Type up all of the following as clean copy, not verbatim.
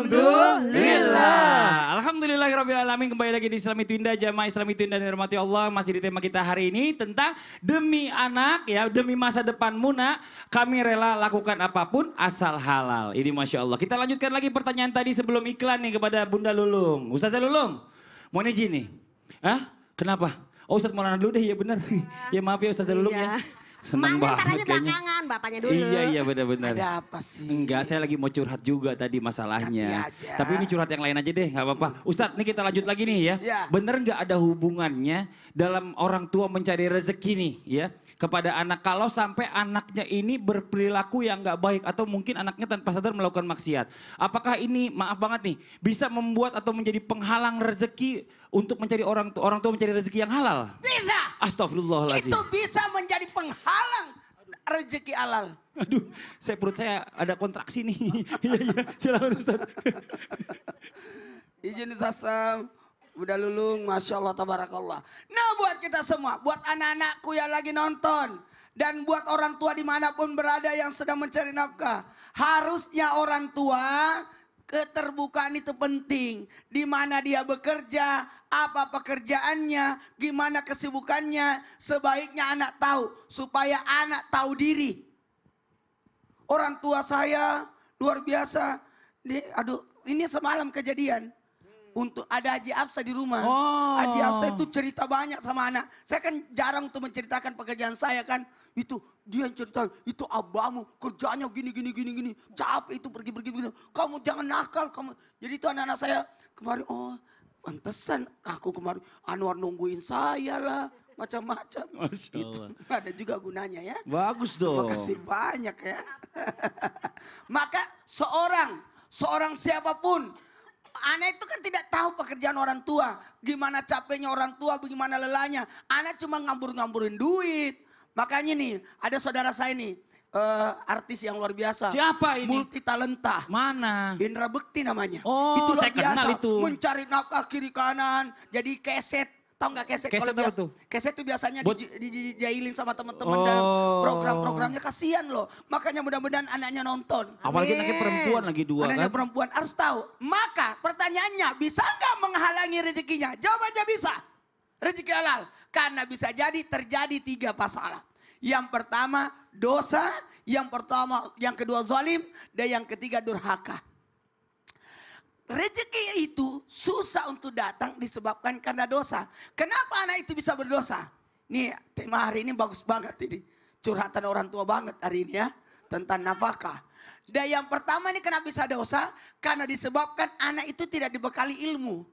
Alhamdulillah. Alhamdulillahirrabbilalamin. Kembali lagi di Islami Twinda, jamaah Islami Twinda yang dirahmati Allah. Masih di tema kita hari ini tentang demi anak ya, demi masa depanmu nak, kami rela lakukan apapun asal halal. Ini Masya Allah. Kita lanjutkan lagi pertanyaan tadi sebelum iklan nih kepada Bunda Lulung. Ustazah Lulung, mau izin nih? Hah? Kenapa? Oh Ustaz Maulana dulu deh, ya benar. Ya maaf ya Ustazah Lulung ya. Seneng banget kayaknya. Belakangan, bapaknya dulu. Iya benar-benar. Ada apa sih? Enggak, saya lagi mau curhat juga tadi masalahnya. Tapi ini curhat yang lain aja deh, nggak apa-apa. Ustadz, ini kita lanjut lagi nih ya. Bener nggak ada hubungannya dalam orang tua mencari rezeki nih ya kepada anak kalau sampai anaknya ini berperilaku yang nggak baik atau mungkin anaknya tanpa sadar melakukan maksiat. Apakah ini maaf banget nih bisa membuat atau menjadi penghalang rezeki untuk mencari orang tua mencari rezeki yang halal? Bisa. Astagfirullahaladzim. Itu bisa menjadi penghalang rezeki halal. Aduh, perut saya ada kontraksi nih. Iya, silakan Ustaz. Izin Ustaz, udah Lulung, Masya Allah, Tabarakallah. Nah buat kita semua, buat anak-anakku yang lagi nonton. Dan buat orang tua dimanapun berada yang sedang mencari nafkah. Harusnya orang tua keterbukaan itu penting. Di mana dia bekerja, apa pekerjaannya, gimana kesibukannya. Sebaiknya anak tahu, supaya anak tahu diri. Orang tua saya luar biasa. Ini semalam kejadian. Untuk ada Haji Afsa di rumah. Haji Afsa itu cerita banyak sama anak. Saya kan jarang untuk menceritakan pekerjaan saya kan. Itu dia yang cerita, itu abahmu kerjanya gini. Capek itu pergi. Kamu jangan nakal. Jadi itu anak-anak saya kemarin, oh pantesan aku kemarin Anwar nungguin saya lah. Macam-macam. Itu ada juga gunanya ya. Bagus dong. Terima kasih banyak ya. Maka seorang siapapun, anak itu kan tidak tahu pekerjaan orang tua. Gimana capeknya orang tua, bagaimana lelahnya. Anak cuma ngambur-ngamburin duit. Makanya nih, ada saudara saya nih, artis yang luar biasa. Siapa ini? Multi talenta. Mana? Indra Bekti namanya. Oh, itu luar saya kenal biasa. itu. Mencari nafkah kiri kanan, jadi keset. Tahu nggak keset? Keset apa tuh? Keset itu biasanya dijailin sama teman-teman dan program-programnya, kasihan loh. Makanya mudah-mudahan anaknya nonton. Apalagi anaknya perempuan lagi dua anaknya kan. Perempuan harus tahu. Maka pertanyaannya, bisa nggak menghalangi rezekinya? Jawabannya bisa. Rezeki halal. Karena bisa jadi terjadi 3 masalah. Yang pertama dosa, yang kedua zalim, dan yang ketiga durhaka. Rezeki itu susah untuk datang disebabkan karena dosa. Kenapa anak itu bisa berdosa? Nih tema hari ini bagus banget ini. Curhatan orang tua banget hari ini ya. Tentang nafkah. Dan yang pertama ini kenapa bisa dosa? Karena disebabkan anak itu tidak dibekali ilmu.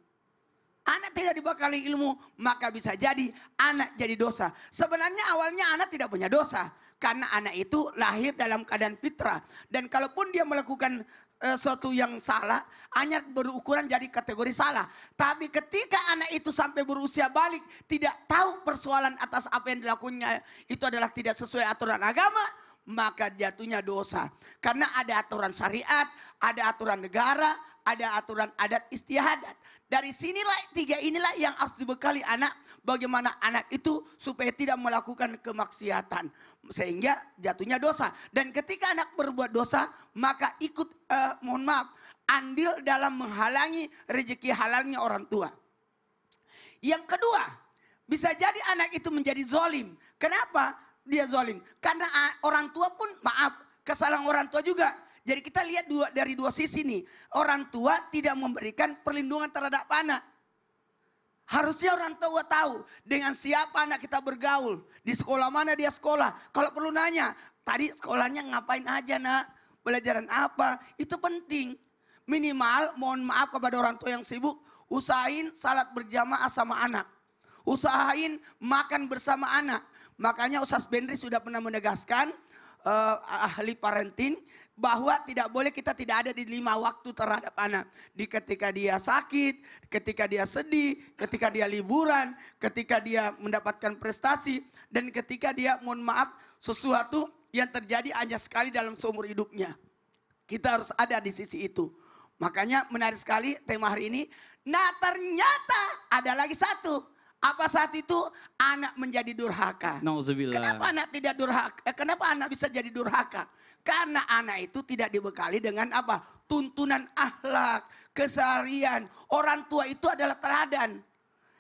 Anak tidak dibekali ilmu, maka bisa jadi anak jadi dosa. Sebenarnya awalnya anak tidak punya dosa. Karena anak itu lahir dalam keadaan fitrah. Dan kalaupun dia melakukan sesuatu yang salah, hanya berukuran jadi kategori salah. Tapi ketika anak itu sampai berusia balik, tidak tahu persoalan atas apa yang dilakukannya itu adalah tidak sesuai aturan agama, maka jatuhnya dosa. Karena ada aturan syariat, ada aturan negara, ada aturan adat istiadat. Dari sinilah 3 inilah yang harus dibekali anak. Bagaimana anak itu supaya tidak melakukan kemaksiatan. Sehingga jatuhnya dosa. Dan ketika anak berbuat dosa, maka ikut, andil dalam menghalangi rezeki halalnya orang tua. Yang kedua, bisa jadi anak itu menjadi zolim. Kenapa dia zolim? Karena orang tua pun kesalahan orang tua juga. Jadi kita lihat dari 2 sisi nih. Orang tua tidak memberikan perlindungan terhadap anak. Harusnya orang tua tahu dengan siapa anak kita bergaul. Di sekolah mana dia sekolah. Kalau perlu nanya, tadi sekolahnya ngapain aja nak? Pelajaran apa? Itu penting. Minimal mohon maaf kepada orang tua yang sibuk. Usahain salat berjamaah sama anak. Usahain makan bersama anak. Makanya Ustaz Bendri sudah pernah menegaskan, ahli parenting, bahwa tidak boleh kita tidak ada di 5 waktu terhadap anak. Di ketika dia sakit, ketika dia sedih, ketika dia liburan, ketika dia mendapatkan prestasi, dan ketika dia mohon maaf sesuatu yang terjadi hanya sekali dalam seumur hidupnya. Kita harus ada di sisi itu. Makanya menarik sekali tema hari ini. Nah ternyata ada lagi satu. Apa saat itu? Anak menjadi durhaka. Nauzubillah. Kenapa anak tidak durhaka? Kenapa anak bisa jadi durhaka? Karena anak itu tidak dibekali dengan apa? tuntunan akhlak, keseharian. Orang tua itu adalah teladan.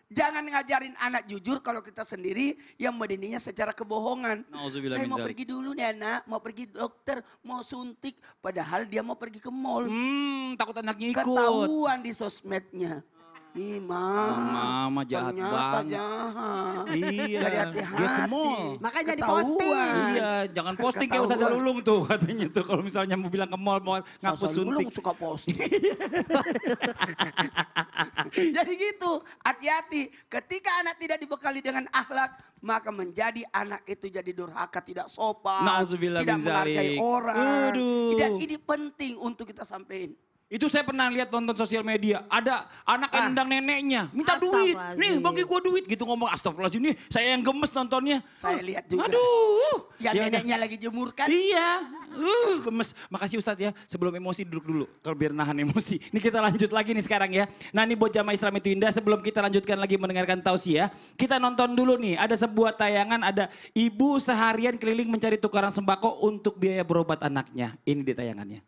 Jangan ngajarin anak jujur kalau kita sendiri yang mendidiknya secara kebohongan. Nauzubillah Saya min mau dzalik. pergi dulu nih anak, mau pergi dokter, mau suntik. Padahal dia mau pergi ke mall. Takut anaknya ikut. Ketahuan di sosmednya. Ih, Mama jahat ternyata banget. jahat. Iya, Jadi dia hati-hati. ke mall. Makanya jangan Ketahuan. diposting. Iya, jangan posting kayak Ustaz Ketahuan. Lulung tuh katanya tuh. Kalau misalnya mau bilang ke mall mau ngaku Sosok suntik. Lulung suka posting. Jadi gitu, hati-hati. Ketika anak tidak dibekali dengan akhlak, maka menjadi anak itu jadi durhaka, tidak sopan, Nauzubillah tidak min dzalik. menghargai orang. Aduh. Dan ini penting untuk kita sampaikan. Itu saya pernah lihat nonton sosial media. Ada anak yang nendang neneknya. Minta duit. Nih bagi gua duit. Gitu ngomong astagfirullahaladzim. Nih saya yang gemes nontonnya. Saya lihat juga. Aduh. Yang Ya udah. neneknya lagi jemurkan. Iya. Gemes. Makasih Ustadz ya. Sebelum emosi duduk dulu. Kalau biar nahan emosi. Ini kita lanjut lagi nih sekarang ya. Nah ini buat jamaah Islam itu indah. Sebelum kita lanjutkan lagi mendengarkan tausiah. Kita nonton dulu nih. Ada sebuah tayangan. Ada ibu seharian keliling mencari tukaran sembako untuk biaya berobat anaknya. Ini di tayangannya.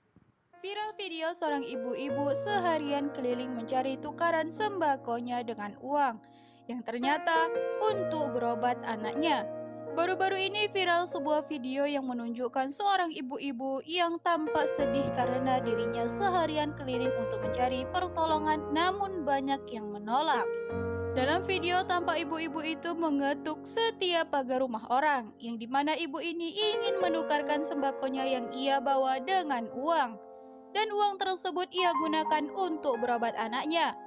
Viral video seorang ibu-ibu seharian keliling mencari tukaran sembakonya dengan uang yang ternyata untuk berobat anaknya. Baru-baru ini viral sebuah video yang menunjukkan seorang ibu-ibu yang tampak sedih karena dirinya seharian keliling untuk mencari pertolongan namun banyak yang menolak. Dalam video tampak ibu-ibu itu mengetuk setiap pagar rumah orang yang dimana ibu ini ingin menukarkan sembakonya yang ia bawa dengan uang. Dan uang tersebut ia gunakan untuk berobat anaknya.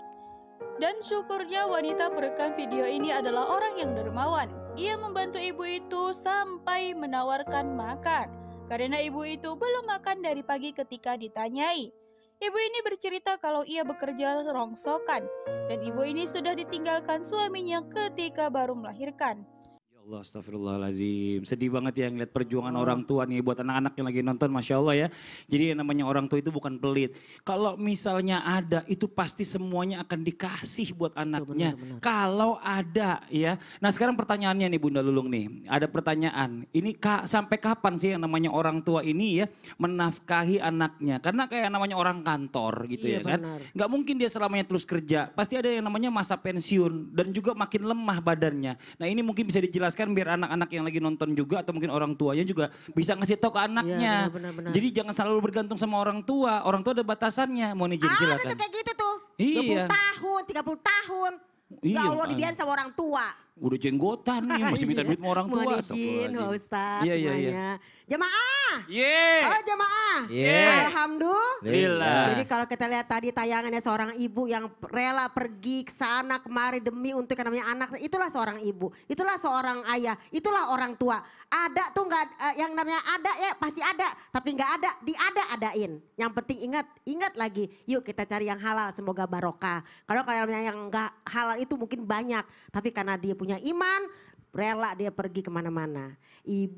Dan syukurnya wanita perekam video ini adalah orang yang dermawan. Ia membantu ibu itu sampai menawarkan makan. Karena ibu itu belum makan dari pagi ketika ditanyai. Ibu ini bercerita kalau ia bekerja rongsokan. Dan ibu ini sudah ditinggalkan suaminya ketika baru melahirkan. Ya Allah, astagfirullahaladzim. Sedih banget ya ngeliat perjuangan orang tua nih buat anak-anak yang lagi nonton, Masya Allah ya. Jadi yang namanya orang tua itu bukan pelit. Kalau misalnya ada, itu pasti semuanya akan dikasih buat anaknya. Kalau ada ya. Nah sekarang pertanyaannya nih Bunda Lulung nih. Ada pertanyaan, ini sampai kapan sih yang namanya orang tua ini ya menafkahi anaknya? Karena kayak namanya orang kantor gitu ya kan. Nggak mungkin dia selamanya terus kerja. Pasti ada yang namanya masa pensiun dan juga makin lemah badannya. Nah ini mungkin bisa dijelaskan biar anak-anak yang lagi nonton juga atau mungkin orang tuanya juga bisa ngasih tahu ke anaknya. benar-benar. Jadi jangan selalu bergantung sama orang tua. Orang tua ada batasannya. Mohon izin Ada silakan. tuh kayak gitu tuh. Iya. 20 tahun, 30 tahun. Iya, Ya Allah makanya. dibiarin sama orang tua. Udah jenggotan nih masih minta duit sama orang tua. Mohon izin Astagfirullahaladzim. Pak Ustadz Iya, iya, semuanya. iya. Jemaah. Yeay. Oh jemaah. Yeay. Alhamdulillah. Jadi Lillah. kalau kita lihat tadi tayangannya seorang ibu yang rela pergi ke sana kemari demi untuk yang namanya anak. Itulah seorang ibu. Itulah seorang ayah. Itulah orang tua. Ada tuh nggak yang namanya ada ya pasti ada. Tapi nggak ada diada-adain. Yang penting ingat lagi. Yuk kita cari yang halal semoga barokah. Kalau yang nggak halal itu mungkin banyak. Tapi karena dia punya iman, rela dia pergi kemana-mana.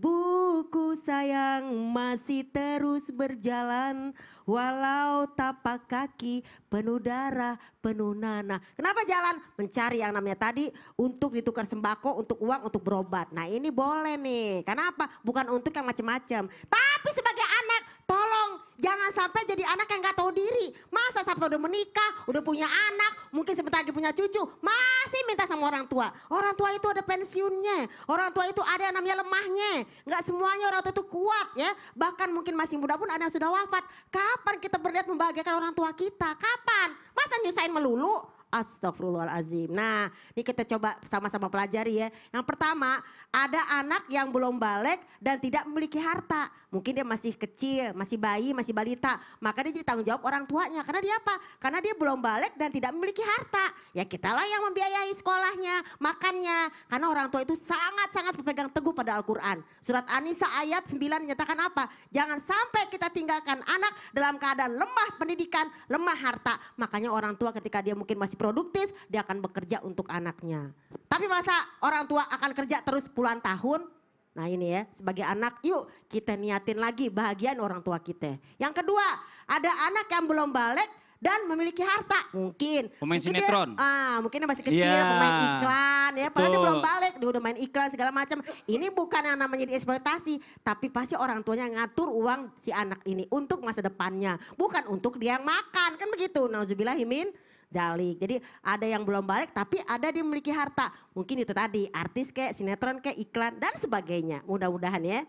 Ibuku sayang masih terus berjalan. Walau tapak kaki penuh darah, penuh nanah. Kenapa jalan? Mencari yang namanya tadi untuk ditukar sembako, untuk uang, untuk berobat. Nah ini boleh nih. Kenapa? Bukan untuk yang macam-macam. Tapi sebagai anak, tolong jangan sampai jadi anak yang gak tahu diri. Masa sampai udah menikah, udah punya anak, mungkin sebentar lagi punya cucu, masih minta sama orang tua. Orang tua itu ada pensiunnya. Orang tua itu ada yang namanya lemahnya. Gak semuanya orang tua itu kuat ya. Bahkan mungkin masih muda pun ada yang sudah wafat. Kapan kita berniat membahagiakan orang tua kita? Kapan? Masa nyusahin melulu? Astagfirullahaladzim. Nah ini kita coba sama-sama pelajari ya. Yang pertama ada anak yang belum balik dan tidak memiliki harta. Mungkin dia masih kecil, masih bayi, masih balita. Maka dia jadi tanggung jawab orang tuanya. Karena dia apa? Karena dia belum balik dan tidak memiliki harta. Ya kitalah yang membiayai sekolahnya, makannya. Karena orang tua itu sangat-sangat berpegang teguh pada Al-Quran. Surat An-Nisa ayat 9 menyatakan apa? Jangan sampai kita tinggalkan anak dalam keadaan lemah pendidikan, lemah harta. Makanya orang tua ketika dia mungkin masih produktif, dia akan bekerja untuk anaknya. Tapi masa orang tua akan kerja terus puluhan tahun? Nah ini ya, sebagai anak yuk kita niatin lagi bahagian orang tua kita. Yang kedua, ada anak yang belum balik dan memiliki harta. Mungkin. Pemain Mungkin sinetron. Mungkin dia masih kecil, Iya. pemain iklan ya. Padahal dia Betul. belum balik, dia udah main iklan segala macam. Ini bukan yang namanya dieksploitasi, tapi pasti orang tuanya ngatur uang si anak ini untuk masa depannya. Bukan untuk dia yang makan, kan begitu. Nauzubillahimin zalik. Jadi ada yang belum balik tapi ada dia memiliki harta. Mungkin itu tadi artis kayak sinetron kayak iklan dan sebagainya. Mudah-mudahan ya.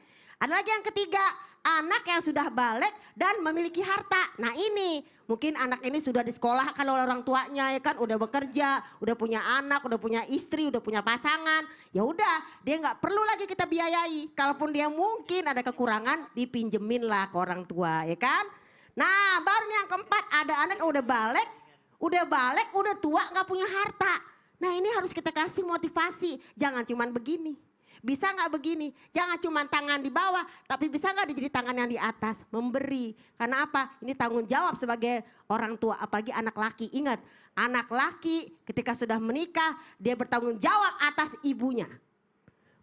Ada lagi yang ketiga, anak yang sudah balik dan memiliki harta. Nah ini mungkin anak ini sudah disekolahkan oleh orang tuanya ya kan, udah bekerja, udah punya anak, udah punya istri, udah punya pasangan. Ya udah, dia nggak perlu lagi kita biayai. Kalaupun dia mungkin ada kekurangan, dipinjemin lah ke orang tua ya kan. Nah baru yang keempat, ada anak yang udah balik, udah tua nggak punya harta. Nah ini harus kita kasih motivasi, jangan cuman begini. Bisa nggak begini? Jangan cuma tangan di bawah, tapi bisa nggak jadi tangan yang di atas, memberi. Karena apa? Ini tanggung jawab sebagai orang tua, apalagi anak laki. Ingat, anak laki ketika sudah menikah, dia bertanggung jawab atas ibunya.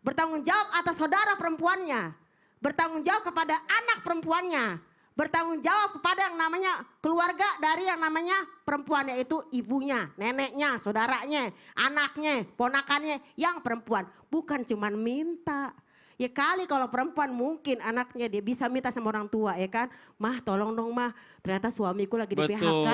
Bertanggung jawab atas saudara perempuannya. Bertanggung jawab kepada anak perempuannya. Bertanggung jawab kepada yang namanya keluarga dari yang namanya perempuan, yaitu ibunya, neneknya, saudaranya, anaknya, ponakannya yang perempuan. Bukan cuman minta. Ya kali kalau perempuan mungkin anaknya dia bisa minta sama orang tua ya kan. Mah tolong dong mah, ternyata suamiku lagi di Betul. PHK.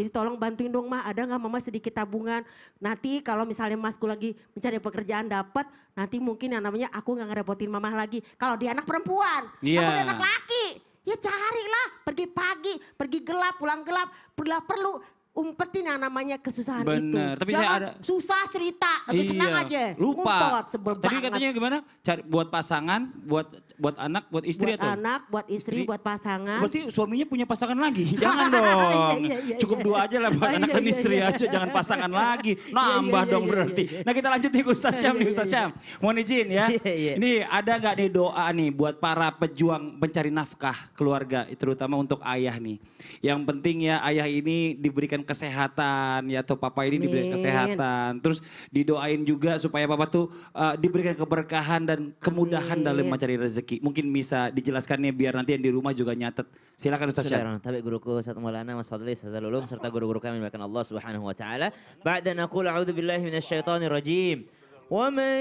Jadi tolong bantuin dong mah, ada nggak mama sedikit tabungan. Nanti kalau misalnya masku lagi mencari pekerjaan dapat, nanti mungkin yang namanya aku nggak ngerepotin mama lagi. Kalau dia anak perempuan, Iya. kalau dia anak laki. Ya carilah, pergi pagi, pergi gelap, pulang gelap, bila perlu umpetin yang namanya kesusahan Bener, itu. tapi Jangan saya ada- susah cerita, lagi senang aja. Lupa. Ngumpet, sebel Tadi banget. katanya gimana? Cari buat pasangan, buat anak, buat istri Buat atau? anak, buat istri, buat pasangan. Berarti suaminya punya pasangan lagi? Jangan dong. Iya, Cukup iya. dua aja lah buat Oh, anak iya, dan iya, istri iya. aja. Jangan pasangan lagi. Nambah iya, dong iya, berarti. iya, iya. Nah kita lanjut nih ke Ustaz Syam nih Ustaz Syam. Mohon izin ya. Iya, iya. Ini ada gak nih doa nih buat para pejuang pencari nafkah keluarga. Terutama untuk ayah nih. Yang penting ya ayah ini diberikan kesehatan ya. Atau papa ini diberikan Amin. kesehatan. Terus didoain juga supaya papa tuh diberikan keberkahan dan kemudahan Amin. dalam mencari rezeki. Mungkin bisa dijelaskannya biar nanti yang di rumah juga nyatet. Silakan Ustaz Syam. Bismillahirrahmanirrahim. Tabi guruku Ustaz Maulana Mas Fadli Ustazal Ulum serta guru-guru kami dimuliakan Allah Subhanahu wa taala. Ba'da naqul a'udzu billahi minasyaitonir rajim. ومن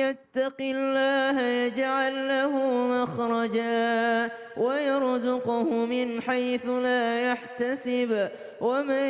يتق الله يجعل له مخرجا ويرزقه من حيث لا يحتسب ومن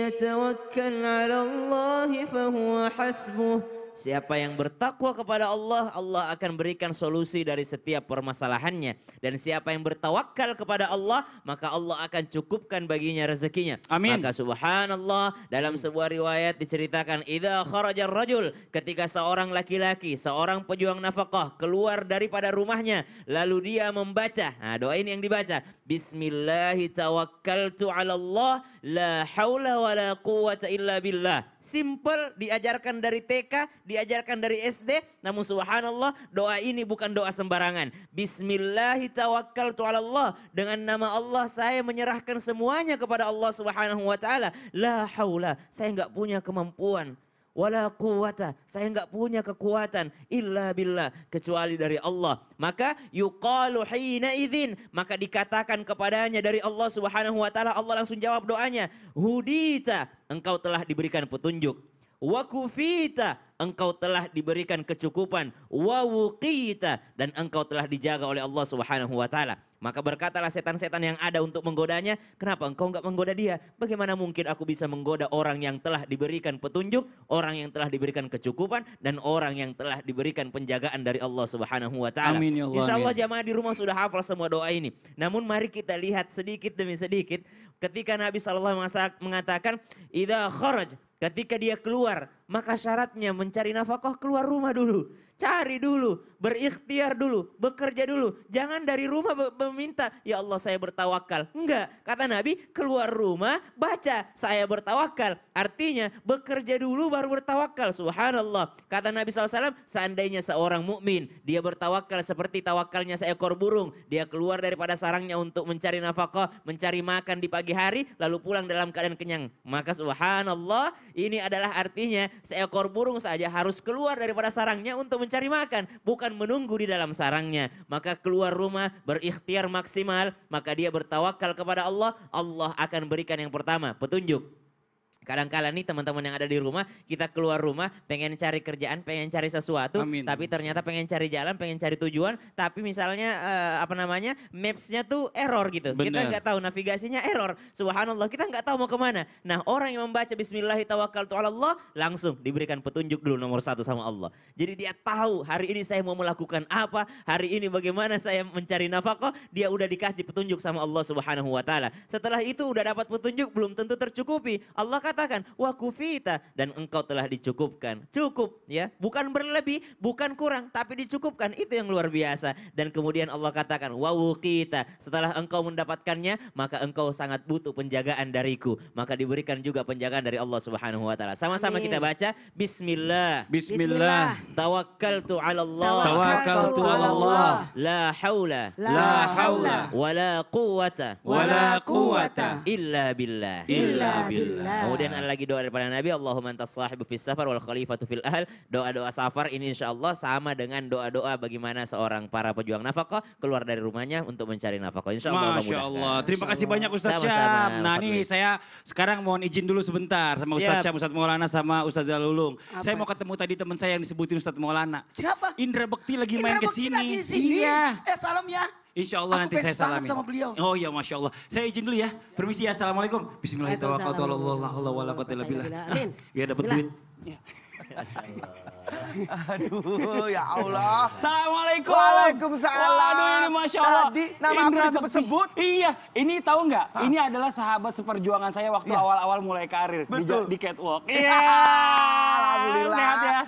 يتوكل على الله فهو حسبه. Siapa yang bertakwa kepada Allah, Allah akan berikan solusi dari setiap permasalahannya. Dan siapa yang bertawakal kepada Allah, maka Allah akan cukupkan baginya rezekinya. Amin. Maka subhanallah, dalam sebuah riwayat diceritakan, idza kharajar rajul, ketika seorang laki-laki, seorang pejuang nafkah keluar daripada rumahnya, lalu dia membaca, nah doa ini yang dibaca, Bismillahi tawakkaltu ala Allah, la haula wa la quwata illa billah. Simple, diajarkan dari TK, diajarkan dari SD, namun subhanallah doa ini bukan doa sembarangan. Bismillahi tawakkaltu ala Allah, dengan nama Allah saya menyerahkan semuanya kepada Allah Subhanahu wa taala. La haula, saya enggak punya kemampuan. Wala quwata, saya enggak punya kekuatan illa billah, kecuali dari Allah. Maka yuqalu hina idzin, maka dikatakan kepadanya dari Allah Subhanahu wa taala, Allah langsung jawab doanya. Hudita, engkau telah diberikan petunjuk. Wa kufita, engkau telah diberikan kecukupan. Wa wuqita, dan engkau telah dijaga oleh Allah Subhanahu wa taala. Maka berkatalah setan-setan yang ada untuk menggodanya, kenapa engkau enggak menggoda dia? Bagaimana mungkin aku bisa menggoda orang yang telah diberikan petunjuk, orang yang telah diberikan kecukupan, dan orang yang telah diberikan penjagaan dari Allah Subhanahu wa taala. Amin ya Allah, Insyaallah amin. jamaah di rumah sudah hafal semua doa ini. Namun mari kita lihat sedikit demi sedikit ketika Nabi SAW mengatakan, idza kharaj, ketika dia keluar, maka syaratnya mencari nafkah keluar rumah dulu. Cari dulu, berikhtiar dulu, bekerja dulu. Jangan dari rumah meminta, ya Allah saya bertawakal. Enggak, kata Nabi keluar rumah baca, saya bertawakal. Artinya bekerja dulu baru bertawakal, subhanallah. Kata Nabi SAW, seandainya seorang mukmin dia bertawakal seperti tawakalnya seekor burung. Dia keluar daripada sarangnya untuk mencari nafkah, mencari makan di pagi hari, lalu pulang dalam keadaan kenyang. Maka subhanallah, ini adalah artinya seekor burung saja harus keluar daripada sarangnya untuk mencari mencari makan, bukan menunggu di dalam sarangnya. Maka keluar rumah berikhtiar maksimal, maka dia bertawakal kepada Allah, Allah akan berikan yang pertama, petunjuk. Kadang-kala nih teman-teman yang ada di rumah, kita keluar rumah pengen cari kerjaan, pengen cari sesuatu, Amin. tapi ternyata pengen cari jalan, pengen cari tujuan, tapi misalnya mapsnya tuh error gitu. Kita Bener. nggak tahu navigasinya error. Subhanallah, kita nggak tahu mau kemana. Nah, orang yang membaca Bismillahirrahmanirrahim langsung diberikan petunjuk dulu nomor 1 sama Allah. Jadi dia tahu hari ini saya mau melakukan apa, hari ini bagaimana saya mencari nafkah, dia udah dikasih petunjuk sama Allah Subhanahu wa taala. Setelah itu udah dapat petunjuk belum tentu tercukupi. Allah katakan wa kufita, dan engkau telah dicukupkan. Cukup ya, bukan berlebih, bukan kurang, tapi dicukupkan. Itu yang luar biasa. Dan kemudian Allah katakan wa wuqita, setelah engkau mendapatkannya maka engkau sangat butuh penjagaan dariku. Maka diberikan juga penjagaan dari Allah Subhanahu wa taala. Sama-sama Amin. kita baca Bismillah. Bismillah. Tawakkaltu 'ala Allah. Tawakkaltu 'ala Allah. La haula La haula wala quwwata wala quwwata illa billah. Illa billah. Kemudian ada lagi doa daripada Nabi, Allahumma antas sahibu fis safar wal khalifatu fil ahl. Doa-doa safar ini insya Allah sama dengan doa-doa bagaimana seorang para pejuang nafkah keluar dari rumahnya untuk mencari nafkah. Insya Allah Masya Allah. Terima kasih banyak Ustaz Sama-sama, Syam. Nah Ustaz nih Lee. saya sekarang mohon izin dulu sebentar sama Ustaz Siap. Syam, Ustaz Maulana sama Ustaz Zalulung. Apa? Saya mau ketemu tadi teman saya yang disebutin Ustaz Maulana. Siapa? Indra Bekti lagi main Indra ke Bekti lagi di sini. sini. Iya. Salam ya. Insya Allah Aku nanti fans saya banget salamin. sama beliau. Oh iya Masya Allah. Saya izin dulu ya. Permisi ya. Assalamualaikum. Bismillahirrahmanirrahim. Amin. Biar dapat Bismillah. duit. Aduh, ya Allah. Assalamualaikum. Waalaikumsalam. Waduh ini Masya Allah. Tadi nama aku Indra disebut-sebut. Bekti. Iya, ini tahu nggak? Ini adalah sahabat seperjuangan saya waktu Iya. awal-awal mulai karir Betul. di catwalk. Iya. Alhamdulillah. Sehat ya?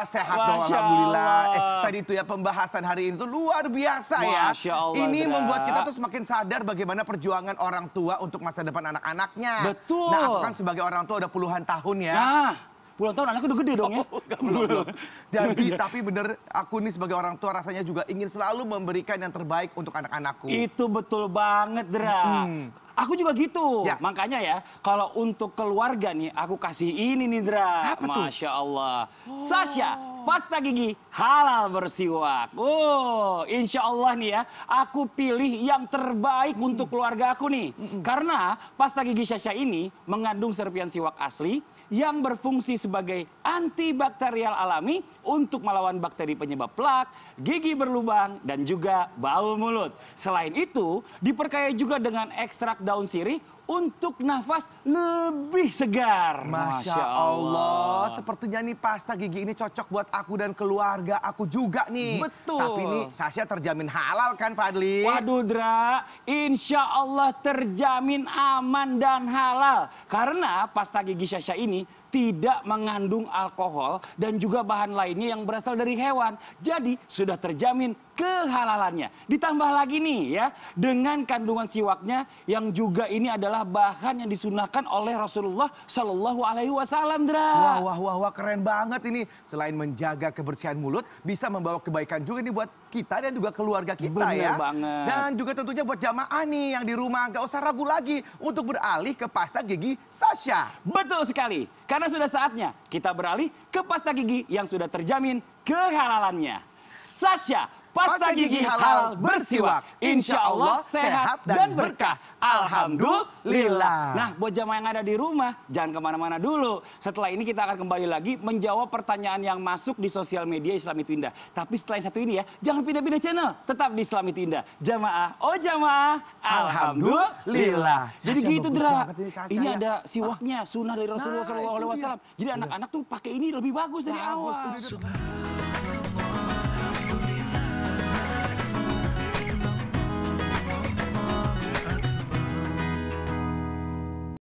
Sehat dong, Masya alhamdulillah. Allah. Tadi itu ya pembahasan hari ini tuh luar biasa ya. Masya Allah, Ini Indra. membuat kita tuh semakin sadar bagaimana perjuangan orang tua untuk masa depan anak-anaknya. Betul. Nah, aku kan sebagai orang tua udah puluhan tahun ya. Nah, puluhan tahun anaknya udah gede dong ya. Belum. Jadi tapi bener aku nih sebagai orang tua rasanya juga ingin selalu memberikan yang terbaik untuk anak-anakku. Itu betul banget, Dra. Aku juga gitu. Ya. Makanya ya, kalau untuk keluarga nih, aku kasih ini nih, Dra. Apa tuh? Masya Allah. Sasha, pasta gigi halal bersiwak. Oh, insya Allah nih ya, aku pilih yang terbaik untuk keluarga aku nih. Karena pasta gigi Sasha ini mengandung serpian siwak asli yang berfungsi sebagai antibakterial alami untuk melawan bakteri penyebab plak, gigi berlubang, dan juga bau mulut. Selain itu, diperkaya juga dengan ekstrak daun sirih untuk nafas lebih segar. Masya Allah, sepertinya nih pasta gigi ini cocok buat aku dan keluarga aku juga nih. Betul. Tapi nih Sasha terjamin halal kan Fadli? Waduh Dra, insya Allah terjamin aman dan halal. Karena pasta gigi Sasha ini tidak mengandung alkohol dan juga bahan lainnya yang berasal dari hewan. Jadi sudah terjamin kehalalannya. Ditambah lagi nih ya, dengan kandungan siwaknya yang juga ini adalah bahan yang disunahkan oleh Rasulullah Shallallahu Alaihi Wasallam, Dra. Wah, keren banget ini. Selain menjaga kebersihan mulut, bisa membawa kebaikan juga nih buat kita dan juga keluarga kita Bener ya. banget. Dan juga tentunya buat jamaah nih yang di rumah nggak usah ragu lagi untuk beralih ke pasta gigi Sasha. Betul sekali, karena sudah saatnya kita beralih ke pasta gigi yang sudah terjamin kehalalannya. Sasha, pasta gigi halal bersiwak. Insya Allah sehat dan berkah. Alhamdulillah. Nah, buat jamaah yang ada di rumah, jangan kemana-mana dulu. Setelah ini kita akan kembali lagi menjawab pertanyaan yang masuk di sosial media Islam Itu Indah. Tapi setelah yang satu ini ya, jangan pindah-pindah channel. Tetap di Islam Itu Indah. Jamaah, oh jamaah, alhamdulillah. Jadi Sasha gitu, bagus Dra. banget ini, Sasha Ini ya. ada siwaknya, sunnah dari Rasulullah Nah, SAW. itu dia. Jadi anak-anak tuh pakai ini lebih bagus dari Bagus, awal. itu dia.